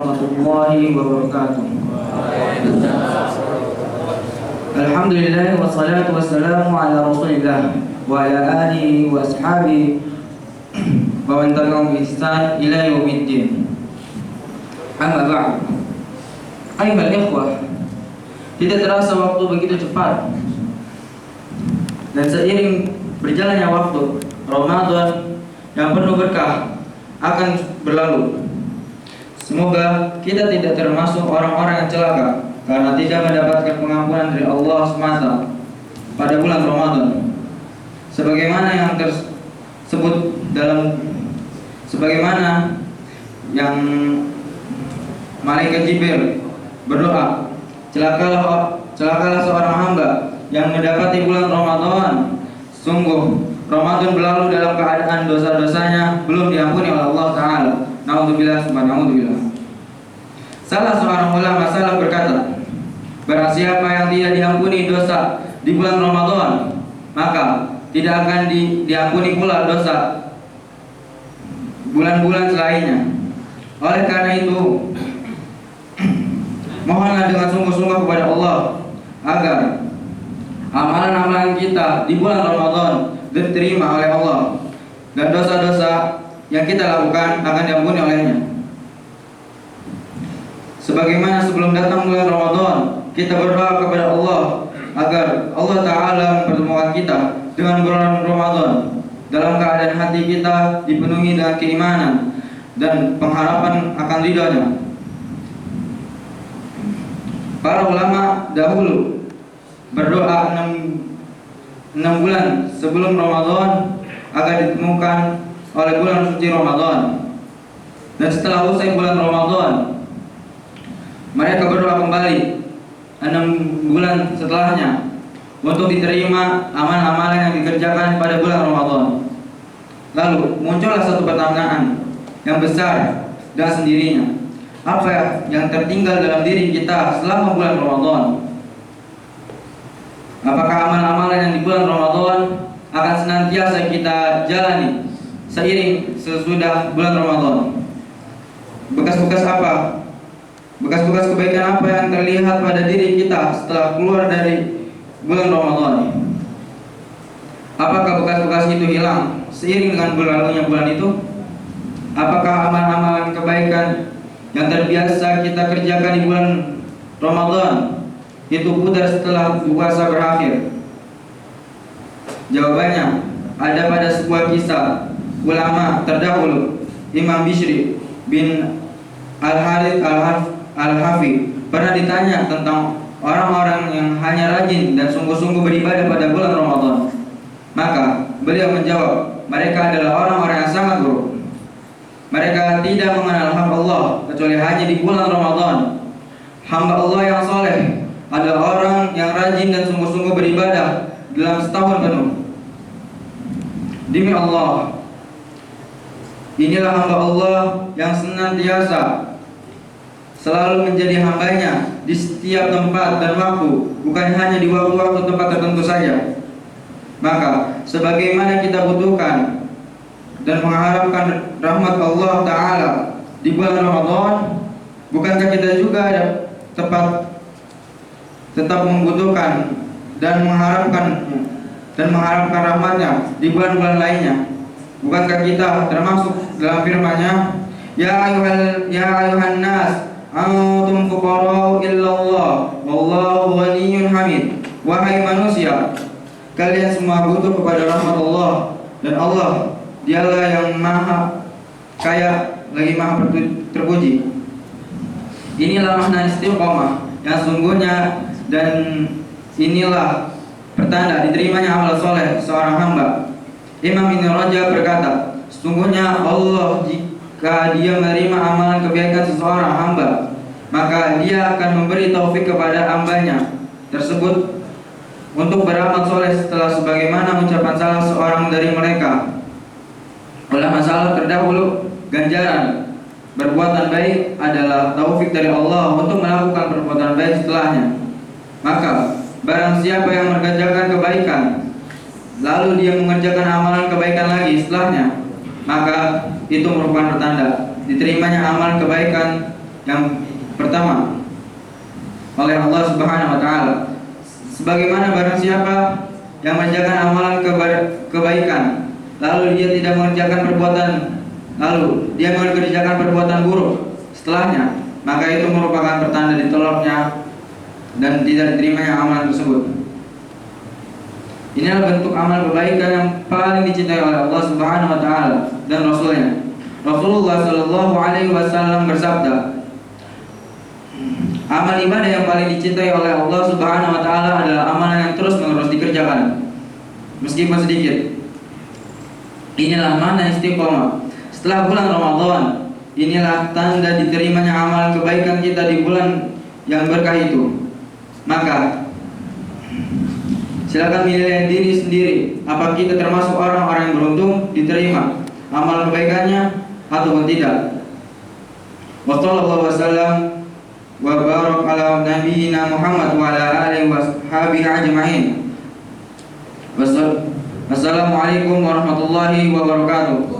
Warahmatullahi wabarakatuh. Alhamdulillah wassalatu wassalamu ala Rasulillah wa ala alihi wa ashabihi wa man tabi'ahum bi ihsan ila yaumiddin. Amma ba'd. Ayyuhal ikhwah, tidak terasa waktu begitu cepat. Dan seiring berjalannya waktu, Ramadan yang penuh berkah akan berlalu. Semoga kita tidak termasuk orang-orang yang celaka karena tidak mendapatkan pengampunan dari Allah semata pada bulan Ramadan. Sebagaimana yang tersebut sebagaimana yang malaikat Jibril berdoa, celakalah seorang hamba yang mendapati bulan Ramadan. Sungguh Ramadan berlalu dalam keadaan dosa-dosanya belum diampuni oleh Allah Ta'ala. Naudzubillah, subhanallah. Salah seorang ulama salaf berkata, barang siapa yang tidak diampuni dosa di bulan Ramadan, maka tidak akan diampuni pula dosa bulan-bulan selainnya. Oleh karena itu, mohonlah dengan sungguh-sungguh kepada Allah agar amalan-amalan kita di bulan Ramadan diterima oleh Allah dan dosa-dosa yang kita lakukan akan diampuni olehnya. Sebagaimana sebelum datang bulan Ramadan, kita berdoa kepada Allah agar Allah Ta'ala mempertemukan kita dengan bulan Ramadan dalam keadaan hati kita dipenuhi dengan keimanan dan pengharapan akan ridhonya. Para ulama dahulu berdoa 6 bulan sebelum Ramadan agar ditemukan oleh bulan suci Ramadan. Dan setelah usai bulan Ramadan, mereka berdoa kembali 6 bulan setelahnya untuk diterima amal-amalan yang dikerjakan pada bulan Ramadan. Lalu muncullah satu pertanyaan yang besar dengan sendirinya. Apa yang tertinggal dalam diri kita selama bulan Ramadan? Apakah amal-amalan yang di bulan Ramadan akan senantiasa kita jalani seiring sesudah bulan Ramadan? Bekas-bekas apa? Bekas-bekas kebaikan apa yang terlihat pada diri kita setelah keluar dari bulan Ramadan? Apakah bekas-bekas itu hilang seiring dengan berlalunya bulan itu? Apakah amal-amalan kebaikan yang terbiasa kita kerjakan di bulan Ramadan itu pudar setelah puasa berakhir? Jawabannya ada pada sebuah kisah ulama terdahulu. Imam Bishri bin Al-Harith Al-Hafi pernah ditanya tentang orang-orang yang hanya rajin dan sungguh-sungguh beribadah pada bulan Ramadan. Maka beliau menjawab, mereka adalah orang-orang yang sangat buruk. Mereka tidak mengenal hamba Allah kecuali hanya di bulan Ramadan. Hamba Allah yang soleh adalah orang yang rajin dan sungguh-sungguh beribadah dalam setahun penuh. Demi Allah, inilah hamba Allah yang senantiasa selalu menjadi hambanya di setiap tempat dan waktu, bukan hanya di waktu-waktu tempat tertentu saja. Maka sebagaimana kita butuhkan dan mengharapkan rahmat Allah Ta'ala di bulan Ramadan, bukankah kita juga tetap membutuhkan dan mengharapkan rahmatnya di bulan-bulan lainnya? Bukankah kita termasuk dalam firman-Nya, Ya ayuhan nas antum fuqara'u illallah wallahu ghaniyyun hamid. Wahai manusia, kalian semua butuh kepada rahmat Allah, dan Allah dialah yang maha kaya lagi maha terpuji. Inilah makna istiqomah yang sungguhnya, dan inilah pertanda diterimanya amal soleh seorang hamba. Imam Ibn Rajab berkata, sesungguhnya Allah jika Dia menerima amalan kebaikan seseorang hamba, maka Dia akan memberi taufik kepada hambanya tersebut untuk beramal soleh setelah sebagaimana ucapan salah seorang dari mereka. Ulama salaf terdahulu, ganjaran berbuatan baik adalah taufik dari Allah untuk melakukan perbuatan baik setelahnya. Maka barang siapa yang mengerjakan kebaikan lalu dia mengerjakan amalan kebaikan lagi setelahnya, maka itu merupakan pertanda diterimanya amalan kebaikan Yang pertama oleh Allah Subhanahu wa taala. Sebagaimana barang siapa yang mengerjakan amalan kebaikan lalu dia mengerjakan perbuatan buruk setelahnya, maka itu merupakan pertanda ditolaknya dan tidak diterimanya amalan tersebut. Inilah bentuk amal kebaikan yang paling dicintai oleh Allah Subhanahu wa taala dan Rasulnya. Rasulullah Shallallahu alaihi wasallam bersabda, amal ibadah yang paling dicintai oleh Allah Subhanahu wa taala adalah amalan yang terus-menerus dikerjakan meskipun sedikit. Inilah makna istiqomah. Setelah bulan Ramadan, inilah tanda diterimanya amalan kebaikan kita di bulan yang berkah itu. Maka silakan menilai diri sendiri, apa kita termasuk orang-orang yang beruntung diterima amal kebaikannya ataupun tidak. Wassallallahu wasallam wa barak ala nabiyyina Muhammad wa ala alihi washabihi ajma'in. Wassalamualaikum warahmatullahi wabarakatuh.